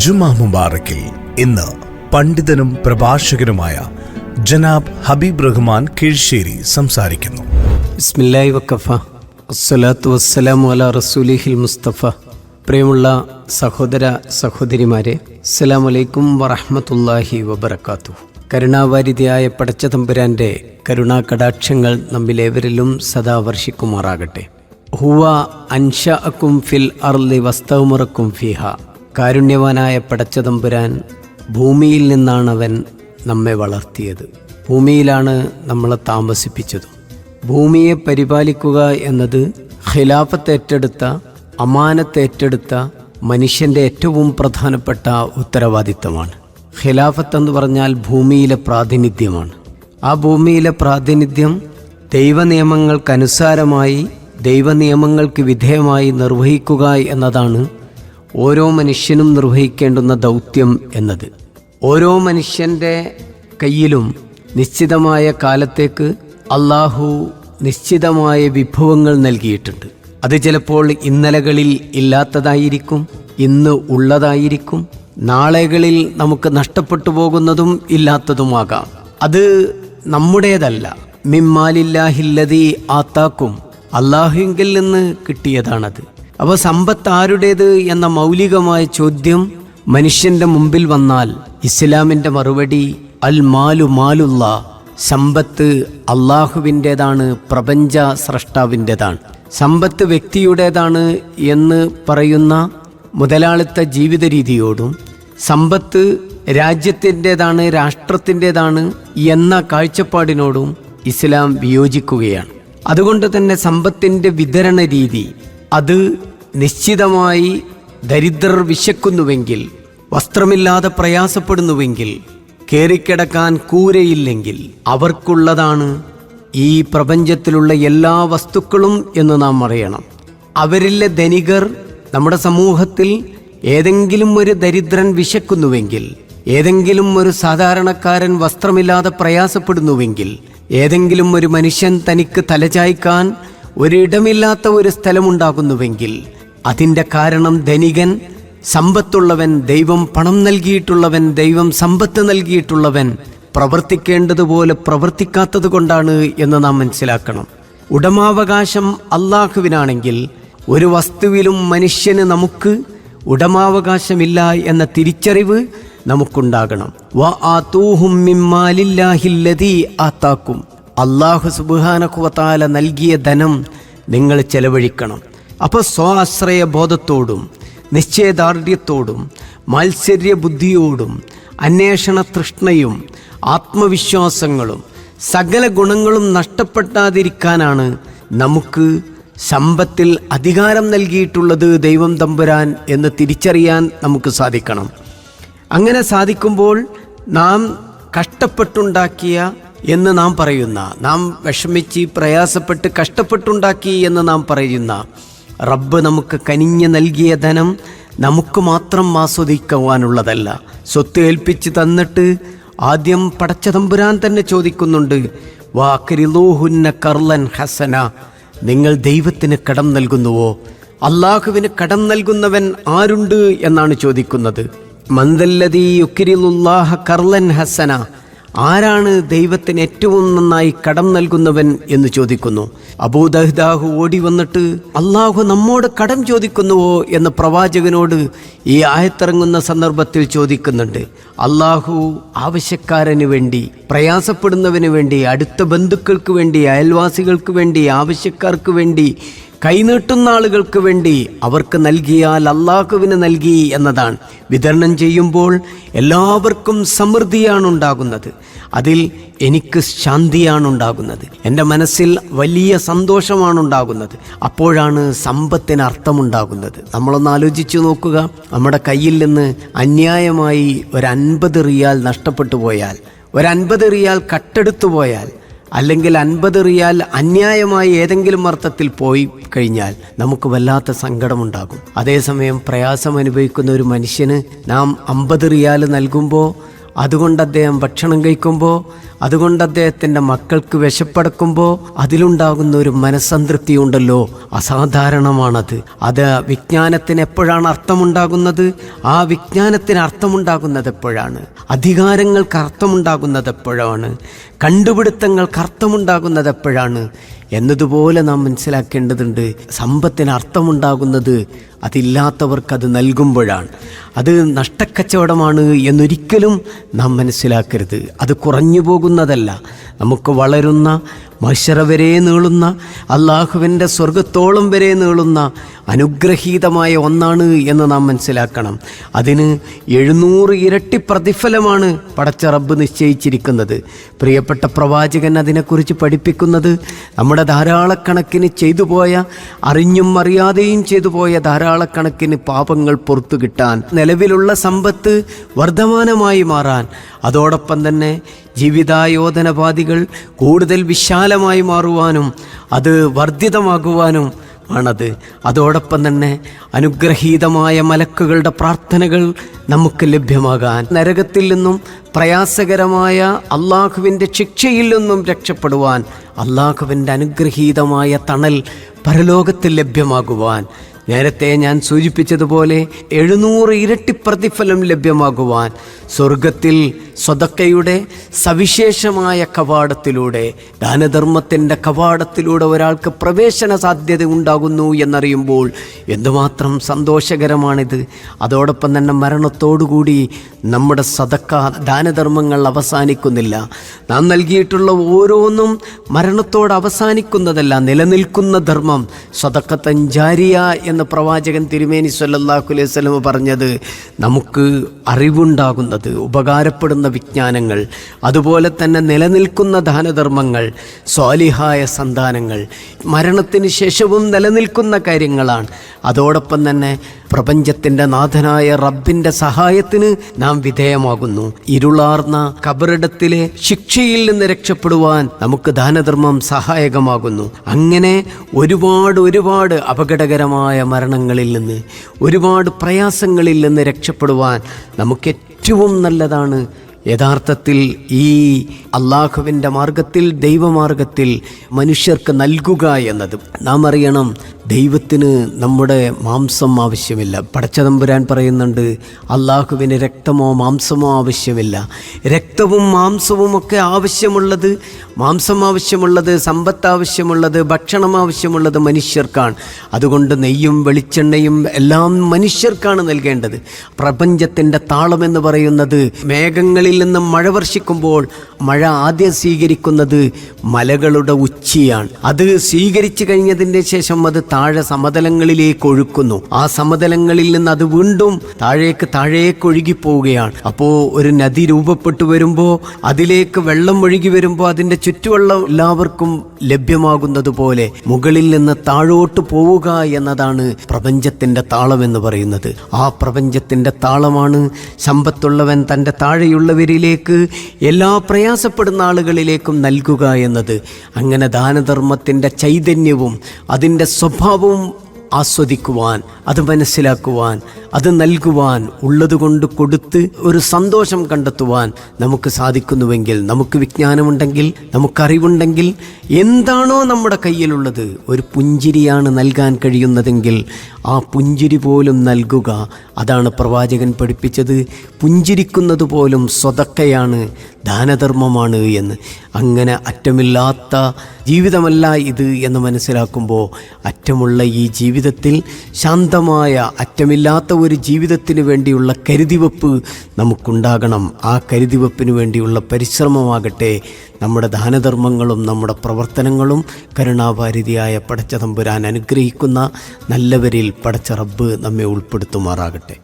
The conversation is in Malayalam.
ജുമാ മുബാറക്കിൽ ഇന്ന് പണ്ഡിതനും പ്രഭാഷകനുമായ ജനാബ് ഹബീബ് റഹ്മാൻ കീഴ്ശ്ശേരി സംസാരിക്കുന്നു. ബിസ്മില്ലാഹി വക്കഫ അസ്സലാത്തു വസ്സലാമു അലാ റസൂലിഹിൽ മുസ്തഫ. പ്രിയമുള്ള സഹോദര സഹോദരിമാരെ, അസ്സലാമു അലൈക്കും വറഹ്മത്തുള്ളാഹി വബറകാതുഹു. കരുണാവാരിധിയായ പടച്ച തമ്പുരാൻ്റെ കരുണാകടാക്ഷങ്ങൾ നമ്മിലേവരിലും സദാ വർഷിക്കുമാറാകട്ടെ. ഹുവ അൻശഅക്കും ഫിൽ അർളി വസ്തഅമറക്കും ഫീഹ. കാരുണ്യവാനായ പടച്ച തമ്പുരാൻ ഭൂമിയിൽ നിന്നാണവൻ നമ്മെ വളർത്തിയത്, ഭൂമിയിലാണ് നമ്മളെ താമസിപ്പിച്ചത്. ഭൂമിയെ പരിപാലിക്കുക എന്നത് ഖിലാഫത്ത് ഏറ്റെടുത്ത, അമാനത്ത് ഏറ്റെടുത്ത മനുഷ്യൻ്റെ ഏറ്റവും പ്രധാനപ്പെട്ട ഉത്തരവാദിത്തമാണ്. ഖിലാഫത്ത് എന്ന് പറഞ്ഞാൽ ഭൂമിയിലെ പ്രാതിനിധ്യമാണ്. ആ ഭൂമിയിലെ പ്രാതിനിധ്യം ദൈവനിയമങ്ങൾക്കനുസാരമായി, ദൈവനിയമങ്ങൾക്ക് വിധേയമായി നിർവഹിക്കുക എന്നതാണ് ഓരോ മനുഷ്യനും നിർവഹിക്കേണ്ടുന്ന ദൗത്യം എന്നത്. ഓരോ മനുഷ്യൻ്റെ കയ്യിലും നിശ്ചിതമായ കാലത്തേക്ക് അള്ളാഹു നിശ്ചിതമായ വിഭവങ്ങൾ നൽകിയിട്ടുണ്ട്. അത് ചിലപ്പോൾ ഇന്നലകളിൽ ഇല്ലാത്തതായിരിക്കും, ഇന്ന് ഉള്ളതായിരിക്കും, നാളെകളിൽ നമുക്ക് നഷ്ടപ്പെട്ടു പോകുന്നതും ഇല്ലാത്തതുമാകാം. അത് നമ്മുടേതല്ല. മിമ്മാലില്ലാഹില്ലദീ ആത്താക്കും, അള്ളാഹുവിങ്കിൽ നിന്ന് കിട്ടിയതാണത്. അപ്പോൾ സമ്പത്ത് ആരുടേത് എന്ന മൗലികമായ ചോദ്യം മനുഷ്യൻ്റെ മുമ്പിൽ വന്നാൽ ഇസ്ലാമിൻ്റെ മറുപടി അൽ മാലു മാലുള്ള, സമ്പത്ത് അള്ളാഹുവിൻ്റേതാണ്, പ്രപഞ്ച സ്രഷ്ടാവിൻ്റേതാണ്. സമ്പത്ത് വ്യക്തിയുടേതാണ് എന്ന് പറയുന്ന മുതലാളിത്ത ജീവിത രീതിയോടും സമ്പത്ത് രാജ്യത്തിൻ്റേതാണ്, രാഷ്ട്രത്തിൻ്റേതാണ് എന്ന കാഴ്ചപ്പാടിനോടും ഇസ്ലാം വിയോജിക്കുകയാണ്. അതുകൊണ്ട് തന്നെ സമ്പത്തിൻ്റെ വിതരണ രീതി അത് നിശ്ചിതമായി ദരിദ്രർ വിശക്കുന്നുവെങ്കിൽ, വസ്ത്രമില്ലാതെ പ്രയാസപ്പെടുന്നുവെങ്കിൽ, കയറിക്കിടക്കാൻ കൂരയില്ലെങ്കിൽ അവർക്കുള്ളതാണ് ഈ പ്രപഞ്ചത്തിലുള്ള എല്ലാ വസ്തുക്കളും എന്ന് നാം അറിയണം. അവരിലെ ധനികർ, നമ്മുടെ സമൂഹത്തിൽ ഏതെങ്കിലും ഒരു ദരിദ്രൻ വിശക്കുന്നുവെങ്കിൽ, ഏതെങ്കിലും ഒരു സാധാരണക്കാരൻ വസ്ത്രമില്ലാതെ പ്രയാസപ്പെടുന്നുവെങ്കിൽ, ഏതെങ്കിലും ഒരു മനുഷ്യൻ തനിക്ക് തലചായ്ക്കാൻ ഒരിടമില്ലാത്ത ഒരു സ്ഥലമുണ്ടാകുന്നുവെങ്കിൽ അതിൻ്റെ കാരണം ധനികൻ, സമ്പത്തുള്ളവൻ, ദൈവം പണം നൽകിയിട്ടുള്ളവൻ, ദൈവം സമ്പത്ത് നൽകിയിട്ടുള്ളവൻ പ്രവർത്തിക്കേണ്ടതുപോലെ പ്രവർത്തിക്കാത്തത് കൊണ്ടാണ് എന്ന് നാം മനസ്സിലാക്കണം. ഉടമാവകാശം അള്ളാഹുവിനാണെങ്കിൽ ഒരു വസ്തുവിലും മനുഷ്യന് നമുക്ക് ഉടമാവകാശമില്ല എന്ന തിരിച്ചറിവ് നമുക്കുണ്ടാകണം. വ ആതൂഹും മിമ്മാലില്ലാഹില്ലദീ ആതാക്കും. അള്ളാഹു സുബ്ഹാനഹു വ തആല നൽകിയ ധനം നിങ്ങൾ ചെലവഴിക്കണം. അപ്പോൾ സ്വാശ്രയ ബോധത്തോടും നിശ്ചയദാർഢ്യത്തോടും മാത്സര്യ ബുദ്ധിയോടും അന്വേഷണ തൃഷ്ണയും ആത്മവിശ്വാസങ്ങളും സകല ഗുണങ്ങളും നഷ്ടപ്പെടാതിരിക്കാനാണ് നമുക്ക് സമ്പത്തിൽ അധികാരം നൽകിയിട്ടുള്ളത് ദൈവം തമ്പുരാൻ എന്ന് തിരിച്ചറിയാൻ നമുക്ക് സാധിക്കണം. അങ്ങനെ സാധിക്കുമ്പോൾ നാം കഷ്ടപ്പെട്ടുണ്ടാക്കിയ എന്ന് നാം പറയുന്ന, നാം വിഷമിച്ച് പ്രയാസപ്പെട്ട് കഷ്ടപ്പെട്ടുണ്ടാക്കി എന്ന് നാം പറയുന്ന റബ്ബ് നമുക്ക് കനിഞ്ഞ് നൽകിയ ധനം നമുക്ക് മാത്രം ആസ്വദിക്കുവാനുള്ളതല്ല. സ്വത്ത് ഏൽപ്പിച്ച് തന്നിട്ട് ആദ്യം പടച്ച തമ്പുരാൻ തന്നെ ചോദിക്കുന്നുണ്ട്, വാക്രിലൂഹുന്ന കർലൻ ഹസന, നിങ്ങൾ ദൈവത്തിന് കടം നൽകുന്നുവോ? അള്ളാഹുവിന് കടം നൽകുന്നവൻ ആരുണ്ട് എന്നാണ് ചോദിക്കുന്നത്. മന്ദല്ലദീ യുക്രിലുല്ലാഹ കർലൻ ഹസന, ആരാണ് ദൈവത്തിന് ഏറ്റവും നന്നായി കടം നൽകുന്നവൻ എന്ന് ചോദിക്കുന്നു. അബൂദഹ്ദാഹു ഓടി വന്നിട്ട് അള്ളാഹു നമ്മോട് കടം ചോദിക്കുന്നുവോ എന്ന് പ്രവാചകനോട് ഈ ആയത്തിറങ്ങുന്ന സന്ദർഭത്തിൽ ചോദിക്കുന്നുണ്ട്. അള്ളാഹു ആവശ്യക്കാരന് വേണ്ടി, പ്രയാസപ്പെടുന്നവന് വേണ്ടി, അടുത്ത ബന്ധുക്കൾക്ക് വേണ്ടി, അയൽവാസികൾക്ക് വേണ്ടി, ആവശ്യക്കാർക്ക് വേണ്ടി, കൈനീട്ടുന്ന ആളുകൾക്ക് വേണ്ടി അവർക്ക് നൽകിയാൽ അള്ളാഹുവിന് നൽകി എന്നതാണ്. വിതരണം ചെയ്യുമ്പോൾ എല്ലാവർക്കും സമൃദ്ധിയാണ് ഉണ്ടാകുന്നത്, അതിൽ എനിക്ക് ശാന്തിയാണ് ഉണ്ടാകുന്നത്, എൻ്റെ മനസ്സിൽ വലിയ സന്തോഷമാണ് ഉണ്ടാകുന്നത്. അപ്പോഴാണ് സമ്പത്തിന് അർത്ഥമുണ്ടാകുന്നത്. നമ്മളൊന്ന് ആലോചിച്ച് നോക്കുക, നമ്മുടെ കയ്യിൽ നിന്ന് അന്യായമായി ഒരു 50 റിയാൽ നഷ്ടപ്പെട്ടു പോയാൽ, ഒരു 50 റിയാൽ കട്ടെടുത്തു പോയാൽ, അല്ലെങ്കിൽ 50 റിയാൽ അന്യായമായി ഏതെങ്കിലും അർത്ഥത്തിൽ പോയി കഴിഞ്ഞാൽ നമുക്ക് വല്ലാത്ത സങ്കടമുണ്ടാകും. അതേസമയം പ്രയാസം അനുഭവിക്കുന്ന ഒരു മനുഷ്യന് നാം 50 റിയാൽ നൽകുമ്പോൾ അതുകൊണ്ട് അദ്ദേഹം ഭക്ഷണം കഴിക്കുമ്പോൾ, അതുകൊണ്ട് അദ്ദേഹത്തിൻ്റെ മക്കൾക്ക് വിശപ്പടക്കുമ്പോൾ അതിലുണ്ടാകുന്ന ഒരു മനസ്സംതൃപ്തി ഉണ്ടല്ലോ, അസാധാരണമാണത്. അത് വിജ്ഞാനത്തിന് എപ്പോഴാണ് അർത്ഥമുണ്ടാകുന്നത്? ആ വിജ്ഞാനത്തിന് അർത്ഥമുണ്ടാകുന്നത് എപ്പോഴാണ്? അധികാരങ്ങൾക്ക് അർത്ഥമുണ്ടാകുന്നത് എപ്പോഴാണ്? കണ്ടുപിടുത്തങ്ങൾക്ക് അർത്ഥമുണ്ടാകുന്നത് എപ്പോഴാണ് എന്നതുപോലെ നാം മനസ്സിലാക്കേണ്ടതുണ്ട്. സമ്പത്തിന് അർത്ഥമുണ്ടാകുന്നത് അതില്ലാത്തവർക്കത് നൽകുമ്പോഴാണ്. അത് നഷ്ടക്കച്ചവടമാണ് എന്നൊരിക്കലും നാം മനസ്സിലാക്കരുത്. അത് കുറഞ്ഞു പോകുന്നതല്ല, നമുക്ക് വളരുന്ന മഹ്ശറ വരെ നീളുന്ന, അള്ളാഹുവിൻ്റെ സ്വർഗത്തോളം വരെ നീളുന്ന അനുഗ്രഹീതമായ ഒന്നാണ് എന്ന് നാം മനസ്സിലാക്കണം. അതിന് 700 ഇരട്ടി പ്രതിഫലമാണ് പടച്ച റബ്ബ് നിശ്ചയിച്ചിരിക്കുന്നത്. പ്രിയപ്പെട്ട പ്രവാചകൻ അതിനെക്കുറിച്ച് പഠിപ്പിക്കുന്നത് നമ്മുടെ ധാരാളക്കണക്കിന് ചെയ്തു പോയ, അറിഞ്ഞും അറിയാതെയും ചെയ്തു പോയ ധാരാളക്കണക്കിന് പാപങ്ങൾ പുറത്തു കിട്ടാൻ, നിലവിലുള്ള സമ്പത്ത് വർദ്ധമാനമായി മാറാൻ, അതോടൊപ്പം തന്നെ ജീവിതായോധനപാതികൾ കൂടുതൽ വിശാലമായി മാറുവാനും അത് വർദ്ധിതമാകുവാനും ആണത്. അതോടൊപ്പം തന്നെ അനുഗ്രഹീതമായ മലക്കുകളുടെ പ്രാർത്ഥനകൾ നമുക്ക് ലഭ്യമാകാൻ, നരകത്തിൽ നിന്നും പ്രയാസകരമായ അള്ളാഹുവിൻ്റെ ശിക്ഷയിൽ നിന്നും രക്ഷപ്പെടുവാൻ, അള്ളാഹുവിൻ്റെ അനുഗ്രഹീതമായ തണൽ പരലോകത്തിൽ ലഭ്യമാകുവാൻ, നേരത്തെ ഞാൻ സൂചിപ്പിച്ചതുപോലെ 700 ഇരട്ടി പ്രതിഫലം ലഭ്യമാകുവാൻ, സ്വർഗത്തിൽ സ്വതക്കയുടെ സവിശേഷമായ കവാടത്തിലൂടെ, ദാനധർമ്മത്തിൻ്റെ കവാടത്തിലൂടെ ഒരാൾക്ക് പ്രവേശന സാധ്യത ഉണ്ടാകുന്നു എന്നറിയുമ്പോൾ എന്തുമാത്രം സന്തോഷകരമാണിത്. അതോടൊപ്പം തന്നെ മരണത്തോടുകൂടി നമ്മുടെ സദക്ക ദാനധർമ്മങ്ങൾ അവസാനിക്കുന്നില്ല. നാം നൽകിയിട്ടുള്ള ഓരോന്നും മരണത്തോട് അവസാനിക്കുന്നതല്ല, നിലനിൽക്കുന്ന ധർമ്മം. സദഖത്തൻ ജാരിയ എന്ന് പ്രവാചകൻ തിരുമേനി സ്വല്ലല്ലാഹു അലൈഹി വസല്ലം പറഞ്ഞത് നമുക്ക് അറിവുണ്ടാകുന്നത്, ഉപകാരപ്പെടുന്ന വിജ്ഞാനങ്ങൾ, അതുപോലെ തന്നെ നിലനിൽക്കുന്ന ദാനധർമ്മങ്ങൾ, സ്വാലിഹായ സന്താനങ്ങൾ മരണത്തിന് ശേഷവും നിലനിൽക്കുന്ന കാര്യങ്ങളാണ്. അതോടൊപ്പം തന്നെ പ്രപഞ്ചത്തിൻ്റെ നാഥനായ റബ്ബിൻ്റെ സഹായത്തിന് നാം വിധേയമാകുന്നു. ഇരുളാർന്ന കബറിടത്തിലെ ശിക്ഷയിൽ നിന്ന് രക്ഷപ്പെടുവാൻ നമുക്ക് ദാനധർമ്മം സഹായകമാകുന്നു. അങ്ങനെ ഒരുപാട് അപകടകരമായ മരണങ്ങളിൽ നിന്ന്, ഒരുപാട് പ്രയാസങ്ങളിൽ നിന്ന് രക്ഷപ്പെടുവാൻ നമുക്ക് ഏറ്റവും നല്ലതാണ് യഥാർത്ഥത്തിൽ ഈ അള്ളാഹുവിൻ്റെ മാർഗത്തിൽ, ദൈവമാർഗത്തിൽ മനുഷ്യർക്ക് നൽകുക എന്നത്. നാം അറിയണം, ദൈവത്തിന് നമ്മുടെ മാംസം ആവശ്യമില്ല. പടച്ചതമ്പുരാൻ പറയുന്നുണ്ട്, അള്ളാഹുവിന് രക്തമോ മാംസമോ ആവശ്യമില്ല. രക്തവും മാംസവും ഒക്കെ ആവശ്യമുള്ളത്, മാംസം ആവശ്യമുള്ളത്, സമ്പത്ത് ആവശ്യമുള്ളത്, ഭക്ഷണം ആവശ്യമുള്ളത് മനുഷ്യർക്കാണ്. അതുകൊണ്ട് നെയ്യും വെളിച്ചെണ്ണയും എല്ലാം മനുഷ്യർക്കാണ് നൽകേണ്ടത്. പ്രപഞ്ചത്തിൻ്റെ താളമെന്ന് പറയുന്നത്, മേഘങ്ങളിൽ നിന്നും മഴ വർഷിക്കുമ്പോൾ മഴ ആദ്യം സ്വീകരിക്കുന്നത് മലകളുടെ ഉച്ചിയാണ്. അത് സ്വീകരിച്ചു കഴിഞ്ഞതിൻ്റെ ശേഷം അത് താഴെ സമതലങ്ങളിലേക്ക് ഒഴുക്കുന്നു. ആ സമതലങ്ങളിൽ നിന്ന് അത് വീണ്ടും താഴേക്ക് ഒഴുകി പോവുകയാണ്. അപ്പോൾ ഒരു നദി രൂപപ്പെട്ടു വരുമ്പോൾ, അതിലേക്ക് വെള്ളം ഒഴുകി വരുമ്പോൾ അതിൻ്റെ ചുറ്റുവെള്ളം എല്ലാവർക്കും ലഭ്യമാകുന്നത് പോലെ മുകളിൽ നിന്ന് താഴോട്ട് പോവുക എന്നതാണ് പ്രപഞ്ചത്തിൻ്റെ താളം എന്ന് പറയുന്നത്. ആ പ്രപഞ്ചത്തിൻ്റെ താളമാണ് സമ്പത്തുള്ളവൻ തൻ്റെ താഴെയുള്ളവരിലേക്ക്, എല്ലാ പ്രയാസപ്പെടുന്ന ആളുകളിലേക്കും നൽകുക എന്നത്. അങ്ങനെ ദാനധർമ്മത്തിൻ്റെ ചൈതന്യവും അതിൻ്റെ സ്വഭാവവും ആസ്വദിക്കുവാൻ, അത് മനസ്സിലാക്കുവാൻ, അത് നൽകുവാൻ, ഉള്ളതുകൊണ്ട് കൊടുത്ത് ഒരു സന്തോഷം കണ്ടെത്തുവാൻ നമുക്ക് സാധിക്കുന്നുവെങ്കിൽ, നമുക്ക് വിജ്ഞാനമുണ്ടെങ്കിൽ, നമുക്കറിവുണ്ടെങ്കിൽ, എന്താണോ നമ്മുടെ കയ്യിലുള്ളത്, ഒരു പുഞ്ചിരിയാണ് നൽകാൻ കഴിയുന്നതെങ്കിൽ ആ പുഞ്ചിരി പോലും നൽകുക. അതാണ് പ്രവാചകൻ പഠിപ്പിച്ചത്. പുഞ്ചിരിക്കുന്നത് പോലും സ്വതക്കയാണ്, ദാനധർമ്മമാണ് എന്ന്. അങ്ങനെ അറ്റമില്ലാത്ത ജീവിതമല്ല ഇത് എന്ന് മനസ്സിലാക്കുമ്പോൾ, അറ്റമുള്ള ഈ ജീവിതത്തിൽ ശാന്തമായ, അറ്റമില്ലാത്ത ഒരു ജീവിതത്തിന് വേണ്ടിയുള്ള കരുതിവെപ്പ് നമുക്കുണ്ടാകണം. ആ കരുതിവെപ്പിന് വേണ്ടിയുള്ള പരിശ്രമമാകട്ടെ നമ്മുടെ ദാനധർമ്മങ്ങളും നമ്മുടെ പ്രവർത്തനങ്ങളും. കരുണാഭാരിതിയായ പടച്ച തമ്പുരാൻ അനുഗ്രഹിക്കുന്ന നല്ലവരിൽ പടച്ച റബ്ബ് നമ്മെ ഉൾപ്പെടുത്തുമാറാകട്ടെ.